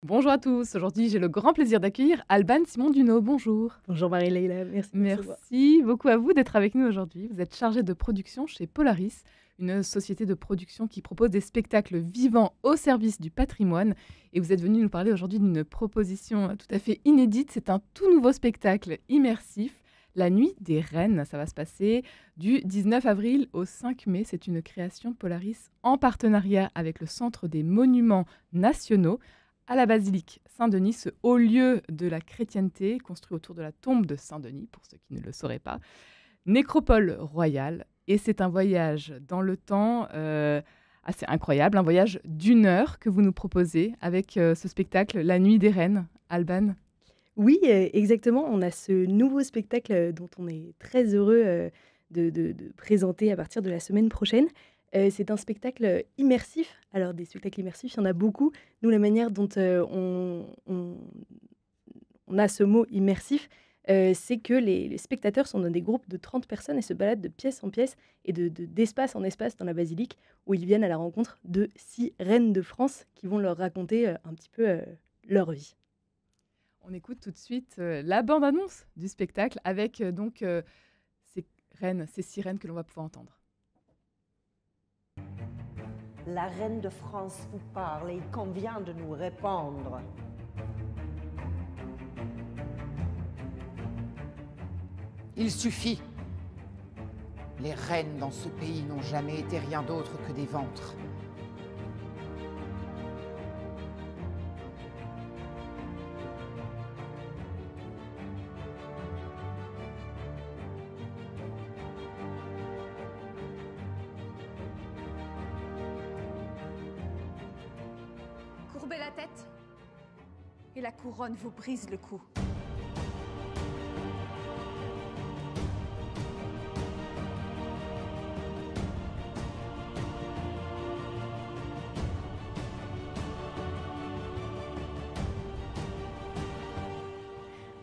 Bonjour à tous, aujourd'hui j'ai le grand plaisir d'accueillir Alban Simon-Duno. Bonjour. Bonjour Marie-Leila, merci de me recevoir. Merci beaucoup à vous d'être avec nous aujourd'hui. Vous êtes chargée de production chez Polaris, une société de production qui propose des spectacles vivants au service du patrimoine. Et vous êtes venu nous parler aujourd'hui d'une proposition tout à fait inédite. C'est un tout nouveau spectacle immersif, La Nuit des Reines. Ça va se passer du 19 avril au 5 mai. C'est une création Polaris en partenariat avec le Centre des Monuments Nationaux à la basilique Saint-Denis, ce haut lieu de la chrétienté, construit autour de la tombe de Saint-Denis, pour ceux qui ne le sauraient pas. Nécropole royale, et c'est un voyage dans le temps assez incroyable, un voyage d'1 heure que vous nous proposez avec ce spectacle La Nuit des Reines. Alban. Oui, exactement, on a ce nouveau spectacle dont on est très heureux de présenter à partir de la semaine prochaine. C'est un spectacle immersif. Alors des spectacles immersifs, il y en a beaucoup. Nous, la manière dont on a ce mot immersif, c'est que les spectateurs sont dans des groupes de 30 personnes et se baladent de pièce en pièce et d'espace en espace dans la basilique, où ils viennent à la rencontre de 6 reines de France qui vont leur raconter un petit peu leur vie. On écoute tout de suite la bande-annonce du spectacle avec ces reines, ces sirènes que l'on va pouvoir entendre. La reine de France vous parle et il convient de nous répondre. Il suffit. Les reines dans ce pays n'ont jamais été rien d'autre que des ventres. Courbez la tête et la couronne vous brise le cou.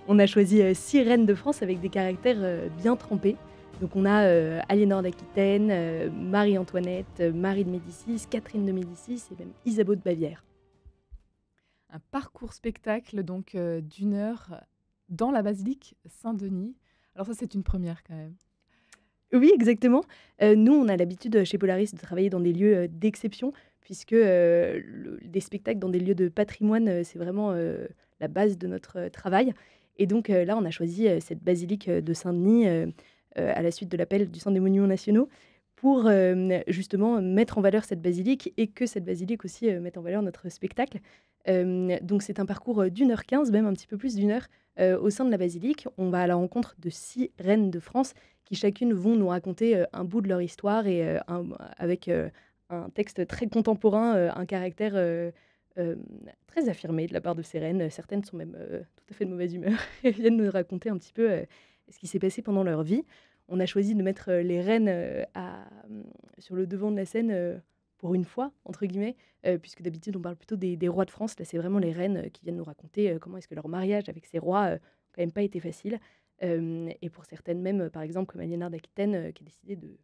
On a choisi 6 reines de France avec des caractères bien trempés. Donc on a Aliénor d'Aquitaine, Marie-Antoinette, Marie de Médicis, Catherine de Médicis et même Isabeau de Bavière. Un parcours spectacle d'1 heure dans la basilique Saint-Denis. Alors ça, c'est une première quand même. Oui, exactement. Nous, on a l'habitude chez Polaris de travailler dans des lieux d'exception, puisque des spectacles dans des lieux de patrimoine, c'est vraiment la base de notre travail. Et donc là, on a choisi cette basilique de Saint-Denis à la suite de l'appel du Centre des Monuments Nationaux pour justement mettre en valeur cette basilique et que cette basilique aussi mette en valeur notre spectacle. Donc c'est un parcours d'1 h 15, même un petit peu plus d'1 heure, au sein de la basilique. On va à la rencontre de 6 reines de France qui chacune vont nous raconter un bout de leur histoire et avec un texte très contemporain, un caractère très affirmé de la part de ces reines. Certaines sont même tout à fait de mauvaise humeur et viennent nous raconter un petit peu ce qui s'est passé pendant leur vie. On a choisi de mettre les reines sur le devant de la scène pour une fois, entre guillemets, puisque d'habitude on parle plutôt des rois de France. Là, c'est vraiment les reines qui viennent nous raconter comment est-ce que leur mariage avec ces rois quand même pas été facile. Et pour certaines même, par exemple, comme Aliénor d'Aquitaine, qui a décidé de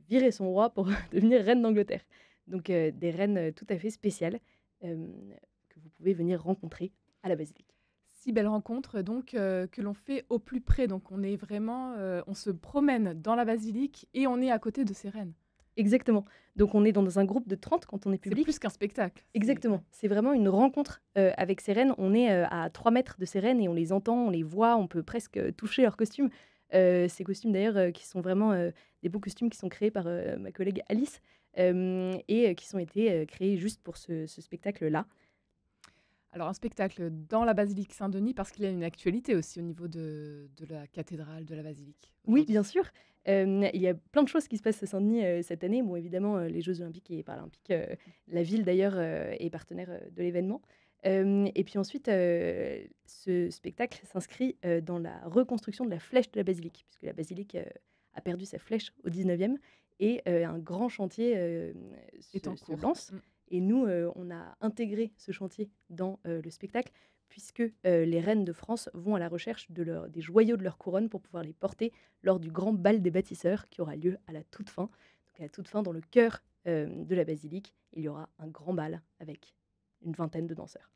virer son roi pour devenir reine d'Angleterre. Donc des reines tout à fait spéciales que vous pouvez venir rencontrer à la basilique. 6 belles rencontres que l'on fait au plus près. Donc on est vraiment, on se promène dans la basilique et on est à côté de ces reines. Exactement. Donc on est dans un groupe de 30 quand on est C'est public. plus qu'un spectacle. Exactement. C'est vraiment une rencontre avec ces reines. On est à 3 mètres de ces reines et on les entend, on les voit, on peut presque toucher leurs costumes. Ces costumes d'ailleurs qui sont vraiment des beaux costumes qui sont créés par ma collègue Alice et qui sont été créés juste pour ce spectacle-là. Alors un spectacle dans la basilique Saint-Denis parce qu'il y a une actualité aussi au niveau de la cathédrale de la basilique. Oui, bien sûr. Il y a plein de choses qui se passent à Saint-Denis cette année. Bon, évidemment, les Jeux olympiques et paralympiques, la ville d'ailleurs est partenaire de l'événement. Et puis ensuite, ce spectacle s'inscrit dans la reconstruction de la flèche de la basilique, puisque la basilique a perdu sa flèche au 19e et un grand chantier Est en se cours. lance. Et nous, on a intégré ce chantier dans le spectacle, puisque les reines de France vont à la recherche des joyaux de leur couronne pour pouvoir les porter lors du grand bal des bâtisseurs qui aura lieu à la toute fin. Donc à la toute fin, dans le cœur de la basilique, il y aura un grand bal avec une vingtaine de danseurs.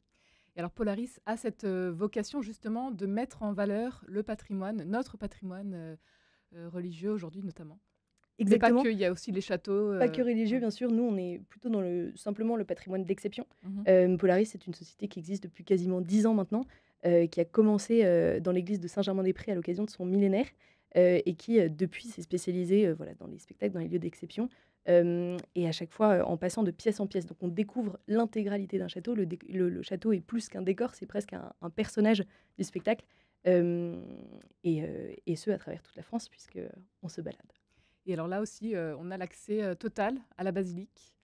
Et alors Polaris a cette vocation justement de mettre en valeur le patrimoine, notre patrimoine religieux aujourd'hui notamment. Mais pas Exactement. que, il y a aussi les châteaux. Pas que religieux, Ouais. bien sûr. Nous, on est plutôt dans simplement le patrimoine d'exception. Mhm. Polaris, c'est une société qui existe depuis quasiment 10 ans maintenant, qui a commencé dans l'église de Saint-Germain-des-Prés à l'occasion de son millénaire, et qui, depuis, s'est spécialisée voilà, dans les spectacles, dans les lieux d'exception, et à chaque fois en passant de pièce en pièce. Donc on découvre l'intégralité d'un château. Le château est plus qu'un décor, c'est presque un personnage du spectacle, et ce, à travers toute la France, puisqu'on se balade. Et alors là aussi, on a l'accès total à la basilique.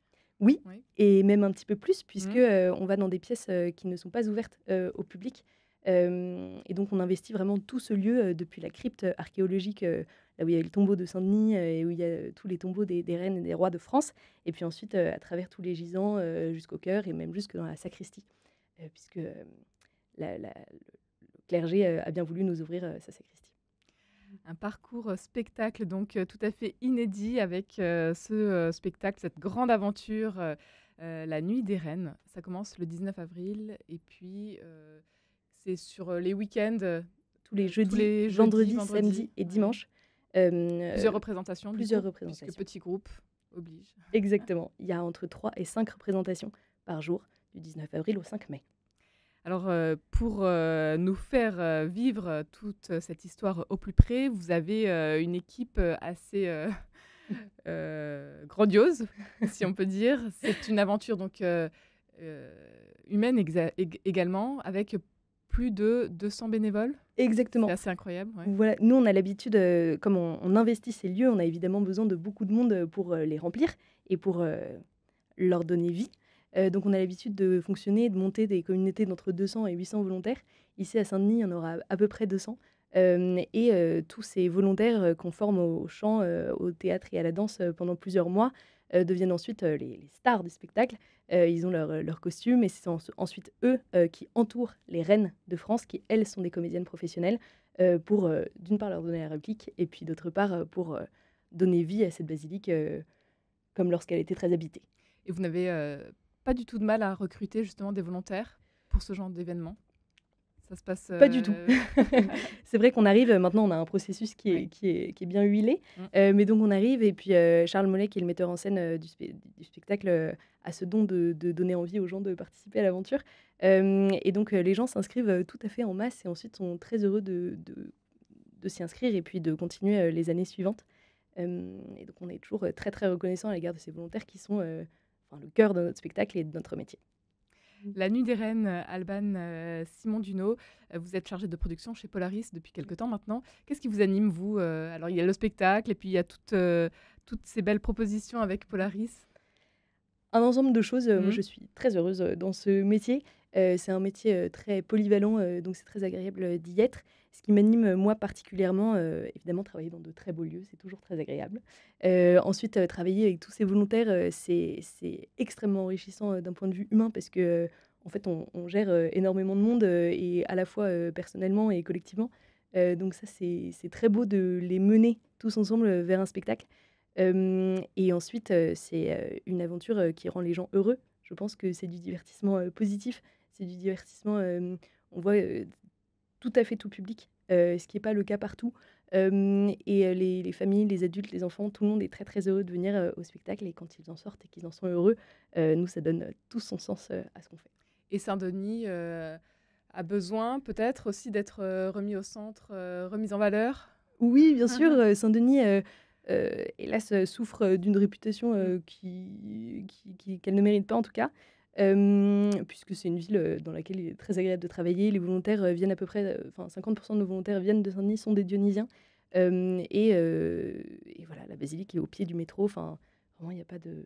Oui, Oui. et même un petit peu plus puisque, Mhm. on va dans des pièces, qui ne sont pas ouvertes, au public, et donc on investit vraiment tout ce lieu, depuis la crypte archéologique, là où il y a le tombeau de Saint-Denis, et où il y a, tous les tombeaux des reines et des rois de France, et puis ensuite, à travers tous les gisants, jusqu'au chœur et même jusque dans la sacristie, puisque, le clergé, a bien voulu nous ouvrir, sa sacristie. Un parcours spectacle donc tout à fait inédit avec ce spectacle, cette grande aventure, La Nuit des Reines. Ça commence le 19 avril et puis c'est sur les week-ends, Tous les jeudis, les jeudis, vendredis, vendredis. samedis et Ouais. dimanches. Plusieurs représentations, du plusieurs coup, représentations. puisque petit groupe oblige. Exactement. Il y a entre 3 et 5 représentations par jour, du 19 avril au 5 mai. Alors, pour nous faire vivre toute cette histoire au plus près, vous avez une équipe assez grandiose, si on peut dire. C'est une aventure donc humaine également, avec plus de 200 bénévoles. Exactement. C'est assez incroyable. Ouais. Voilà, nous, on a l'habitude, comme on investit ces lieux, on a évidemment besoin de beaucoup de monde pour les remplir et pour leur donner vie. Donc, on a l'habitude de fonctionner, de monter des communautés d'entre 200 et 800 volontaires. Ici, à Saint-Denis, il y en aura à peu près 200. Et tous ces volontaires qu'on forme au chant, au théâtre et à la danse pendant plusieurs mois deviennent ensuite les stars du spectacle. Ils ont leur costume et c'est ensuite eux qui entourent les reines de France, qui, elles, sont des comédiennes professionnelles, pour, d'une part, leur donner la réplique et puis, d'autre part, pour donner vie à cette basilique comme lorsqu'elle était très habitée. Et vous n'avez pas du tout de mal à recruter justement des volontaires pour ce genre d'événement? Ça se passe Pas du tout. C'est vrai qu'on arrive, maintenant on a un processus qui Oui. est bien huilé, mais donc on arrive et puis Charles Mollet, qui est le metteur en scène du spectacle, a ce don de donner envie aux gens de participer à l'aventure. Et donc les gens s'inscrivent tout à fait en masse et ensuite sont très heureux de s'y inscrire et puis de continuer les années suivantes. Et donc on est toujours très très reconnaissant à l'égard de ces volontaires qui sont le cœur de notre spectacle et de notre métier. La Nuit des Reines, Alban Simon Duno, vous êtes chargé de production chez Polaris depuis quelque temps maintenant. Qu'est-ce qui vous anime, vous Alors, il y a le spectacle et puis il y a toutes ces belles propositions avec Polaris. Un ensemble de choses. Moi, Mhm. je suis très heureuse dans ce métier. C'est un métier très polyvalent, donc c'est très agréable d'y être. Ce qui m'anime, moi, particulièrement, évidemment, travailler dans de très beaux lieux, c'est toujours très agréable. Ensuite, travailler avec tous ces volontaires, c'est extrêmement enrichissant d'un point de vue humain parce que, en fait, on gère énormément de monde et à la fois personnellement et collectivement. Donc ça, c'est très beau de les mener tous ensemble vers un spectacle. Et ensuite, c'est une aventure qui rend les gens heureux. Je pense que c'est du divertissement positif. C'est du divertissement, on voit tout à fait tout public, ce qui n'est pas le cas partout. Et les familles, les adultes, les enfants, tout le monde est très très heureux de venir au spectacle. Et quand ils en sortent et qu'ils en sont heureux, nous, ça donne tout son sens à ce qu'on fait. Et Saint-Denis a besoin peut-être aussi d'être remis au centre, remis en valeur. Oui, bien sûr, Saint-Denis, hélas, souffre d'une réputation qu'elle ne mérite pas, en tout cas, puisque c'est une ville dans laquelle il est très agréable de travailler. Les volontaires viennent à peu près, 50% de nos volontaires viennent de Saint-Denis, sont des Dionysiens. Et voilà, la basilique est au pied du métro. Enfin, vraiment, il n'y a pas de...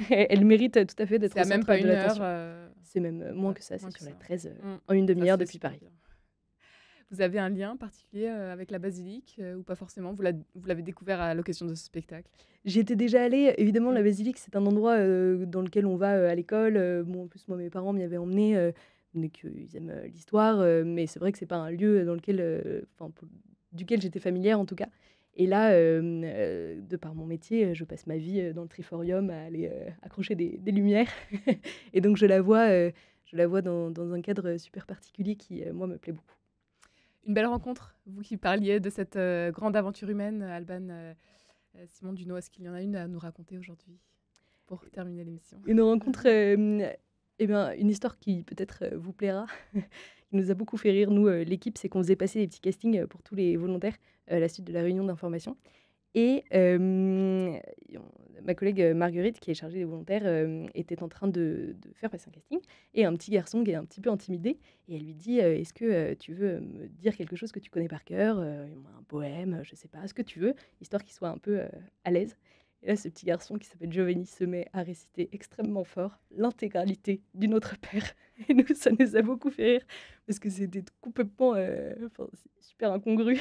Elle mérite tout à fait d'être C'est au à même centre pas de une l'attention. heure. C'est même moins Ouais, que ça, moins c'est que sur la ça. 13, Mm. en une Ça, demi-heure c'est depuis super Paris. bien. Vous avez un lien particulier avec la basilique ou pas forcément? Vous l'avez découvert à l'occasion de ce spectacle? J'y étais déjà allée. Évidemment, la Mm. basilique, c'est un endroit dans lequel on va à l'école. Bon, en plus, moi, mes parents m'y avaient emmenée, donc ils aiment l'histoire. Mais c'est vrai que c'est pas un lieu dans lequel, duquel j'étais familière, en tout cas. Et là, de par mon métier, je passe ma vie dans le triforium à aller accrocher des lumières. Et donc, je je la vois dans un cadre super particulier qui, moi, me plaît beaucoup. Une belle rencontre, vous qui parliez de cette grande aventure humaine, Alban Simon Duno, est-ce qu'il y en a une à nous raconter aujourd'hui pour terminer l'émission? Une rencontre, une histoire qui peut-être vous plaira, qui nous a beaucoup fait rire, nous, l'équipe, c'est qu'on faisait passer des petits castings pour tous les volontaires à la suite de la réunion d'information. Et ma collègue Marguerite, qui est chargée des volontaires, était en train de faire passer un casting. Et un petit garçon qui est un petit peu intimidé. Et elle lui dit Est-ce que tu veux me dire quelque chose que tu connais par cœur un poème, je sais pas, ce que tu veux, histoire qu'il soit un peu à l'aise. Et là, ce petit garçon qui s'appelle Giovanni se met à réciter extrêmement fort l'intégralité du Notre Père. Et nous, ça nous a beaucoup fait rire parce que c'était complètement super incongru.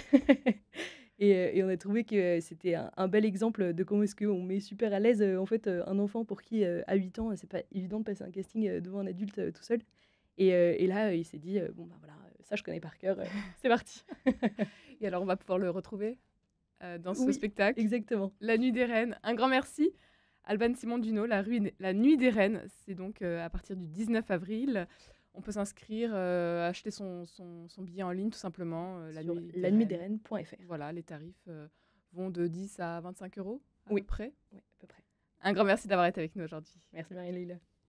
Et on a trouvé que c'était un bel exemple de comment est-ce qu'on met super à l'aise en fait, un enfant pour qui, à 8 ans, c'est pas évident de passer un casting devant un adulte tout seul. Et là, il s'est dit bon, ben voilà, ça je connais par cœur, c'est parti. Et alors, on va pouvoir le retrouver dans ce Oui, spectacle. exactement. La Nuit des Reines. Un grand merci. Alban Simon Duno, la Nuit des Reines, c'est donc à partir du 19 avril. On peut s'inscrire, acheter son billet en ligne tout simplement. Sur lanuitdesreines.fr. Voilà, les tarifs vont de 10 à 25 € à Oui. peu près. Oui, à peu près. Un grand merci d'avoir été avec nous aujourd'hui. Merci Marie-Leila.